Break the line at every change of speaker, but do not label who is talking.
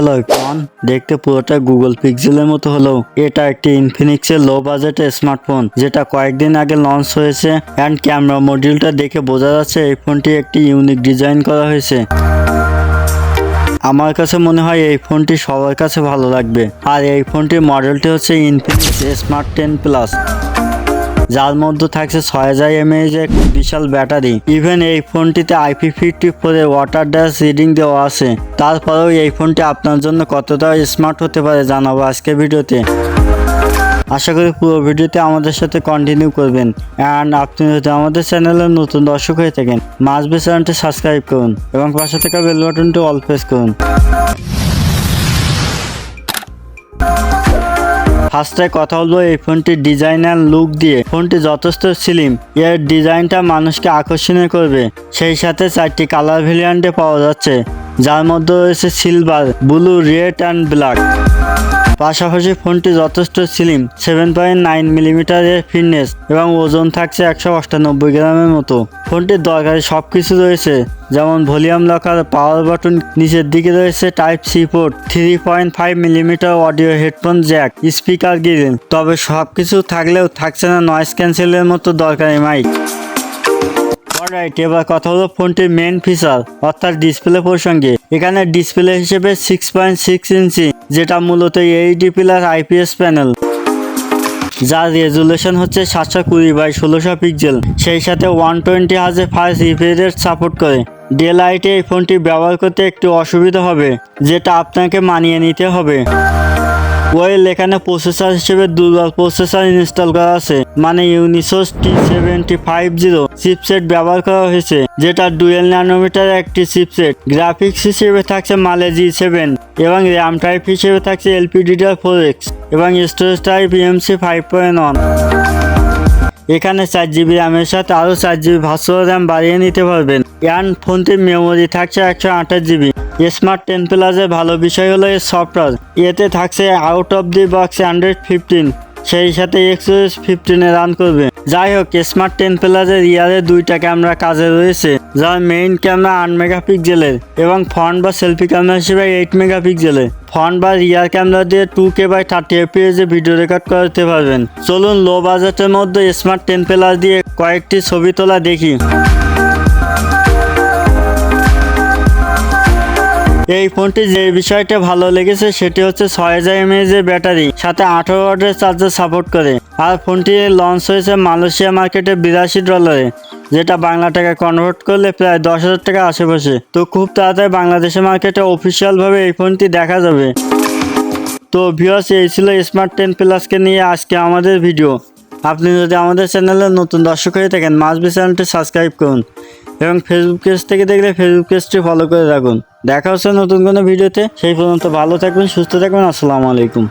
Hello everyone, দেখতে পুরোটা Google পিক্সেলের মতো হলেও এটা একটি ইনফিনিক্সের লো বাজেটের স্মার্টফোন যেটা কয়েকদিন আগে লঞ্চ হয়েছে। অ্যান্ড ক্যামেরা মডিউলটা দেখে বোঝা যাচ্ছে এই ফোনটি একটি ইউনিক ডিজাইন করা হয়েছে। আমার কাছে মনে হয় এই ফোনটি সবার কাছে ভালো লাগবে। আর এই ফোনটির মডেলটি হচ্ছে ইনফিনিক্স স্মার্ট 10 প্লাস, যার মধ্যে থাকছে 6000 mAh এর বিশাল ব্যাটারি। ইভেন এই ফোনটিতে IP54 এর ওয়াটার ড্যাশ রিডিং দেওয়া আছে। তারপরেও এই ফোনটি আপনার জন্য কতটা স্মার্ট হতে পারে জানাবো আজকে ভিডিওতে। আশা করি পুরো ভিডিওতে আমাদের সাথে কন্টিনিউ করবেন। অ্যান্ড আপনি যদি আমাদের চ্যানেলের নতুন দর্শক হয়ে থাকেন, মাস্ট বি চ্যানেলটি সাবস্ক্রাইব করুন এবং পাশে থাকা বেল বাটনটি অল প্রেস করুন। ফার্স্টে কথা বলবো এই ফোনটির ডিজাইন অ্যান্ড লুক দিয়ে। ফোনটি যথেষ্ট স্লিম, এর ডিজাইনটা মানুষকে আকর্ষণীয় করবে। সেই সাথে 4টি কালার ভেরিয়েন্টে পাওয়া যাচ্ছে, যার মধ্যে রয়েছে silver, blue, red and black. পাশাপাশি ফোনটি যথেষ্ট স্লিম, 7.9 মিলিমিটারের ফিটনেস এবং ওজন থাকছে 198 গ্রামের মতো। ফোনটির দরকারি সবকিছু রয়েছে, যেমন ভলিউম লকার, পাওয়ার বাটন, নিচের দিকে রয়েছে type C port, 3.5 millimetre audio headphone jack, speaker grille. তবে সবকিছু থাকলেও থাকছে না নয়েজ ক্যান্সেলের মতো দরকারি মাইক। অলরাইট, এবার কথা হলো ফোনটির মেন ফিচার অর্থাৎ ডিসপ্লে প্রসঙ্গে। এখানে ডিসপ্লে হিসেবে 6.6 ইঞ্চি, যেটা মূলত এইচডি প্লাস IPS প্যানেল, যার রেজুলেশন হচ্ছে 720x1600 পিক্সেল। সেই সাথে 120 hertz fast refresh rate support করে। ডে লাইটে এই ফোনটি ব্যবহার করতে একটু অসুবিধা হবে, যেটা আপনাকে মানিয়ে নিতে হবে। ওয়েল, এখানে প্রসেসর হিসেবে দুর্বল প্রসেসর ইনস্টল করা আছে, মানে ইউনিসোস T750 চিপসেট ব্যবহার করা হয়েছে, যেটা ডুয়েল ন্যানোমিটার একটি চিপসেট। গ্রাফিক্স হিসেবে থাকছে মালে G7 এবং র্যাম টাইপ হিসেবে থাকছে LPDDR4X এবং স্টোরেজ টাইপ eMMC 5.1। এখানে 4GB র্যামের সাথে আরও 4GB ভার্চুয়াল র্যাম বাড়িয়ে নিতে পারবেন। অ্যান্ড ফোনটির মেমোরি থাকছে 128GB। স্মার্ট 10 প্লাসের ভালো বিষয় হলো এর সফটওয়্যার। এতে থাকছে out of the box Android 15, সেই সাথে XOS 15 রান করবে। যাই হোক, স্মার্ট 10 প্লাসের রিয়ারের 2টা ক্যামেরা কাজে রয়েছে, যার মেইন ক্যামেরা 8 মেগাপিক্সেলের এবং ফ্রন্ট বা সেলফি ক্যামেরা হিসেবে 8 মেগাপিক্সেলের। ফ্রন্ট বা রিয়ার ক্যামেরা দিয়ে 2K/30 FPS এ ভিডিও রেকর্ড করতে পারবেন। চলুন লো বাজেটের মধ্যে স্মার্ট 10 প্লাস দিয়ে কয়েকটি ছবি তোলা দেখি। এই ফোনটি যে বিষয়টা ভালো লেগেছে সেটি হচ্ছে 6000 mAh ব্যাটারি, সাথে 18 ওয়াটের চার্জার সাপোর্ট করে। আর ফোনটি লঞ্চ হয়েছে মালয়েশিয়া মার্কেটে $82, যেটা বাংলা টাকা কনভার্ট করলে প্রায় 10,000 টাকা আশেপাশে। তো খুব তাড়াতাড়ি বাংলাদেশের মার্কেটে অফিসিয়ালভাবে এই ফোনটি দেখা যাবে। তো ভিউয়ার্স, এই ছিল স্মার্ট 10 প্লাসকে নিয়ে আজকে আমাদের ভিডিও। আপনি যদি আমাদের চ্যানেলের নতুন দর্শক হয়ে থাকেন, মাস্ট বি চ্যানেলটি সাবস্ক্রাইব করুন এবং ফেসবুক পেজ থেকে দেখলে ফেসবুক পেজটি ফলো করে রাখুন। দেখা হচ্ছে নতুন কোনো ভিডিওতে। সেই পর্যন্ত ভালো থাকবেন, সুস্থ থাকবেন। আসসালামু আলাইকুম।